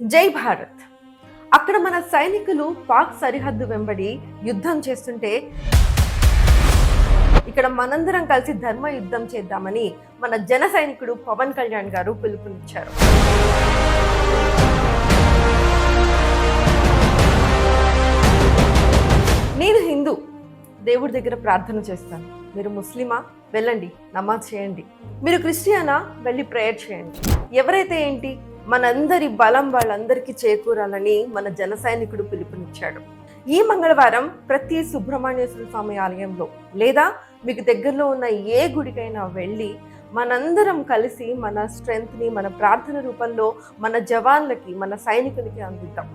జై భారత్. అక్కడ మన సైనికులు పాక్ సరిహద్దు వెంబడి యుద్ధం చేస్తుంటే ఇక్కడ మనందరం కలిసి ధర్మ యుద్ధం చేద్దామని మన జన సైనికుడు పవన్ కళ్యాణ్ గారు పిలుపునిచ్చారు. నేను హిందూ, దేవుడి దగ్గర ప్రార్థన చేస్తాను. మీరు ముస్లిమా? వెళ్ళండి నమాజ్ చేయండి. మీరు క్రిస్టియనా? వెళ్ళి ప్రేయర్ చేయండి. ఎవరైతే ఏంటి, మనందరి బలం వాళ్ళందరికీ చేకూరాలని మన జన సైనికుడు పిలుపునిచ్చాడు. ఈ మంగళవారం ప్రతి సుబ్రహ్మణ్యేశ్వర స్వామి ఆలయంలో లేదా మీకు దగ్గరలో ఉన్న ఏ గుడికైనా వెళ్ళి మనందరం కలిసి మన స్ట్రెంగ్త్ని మన ప్రార్థన రూపంలో మన జవాన్లకి, మన సైనికులకి అందిద్దాం.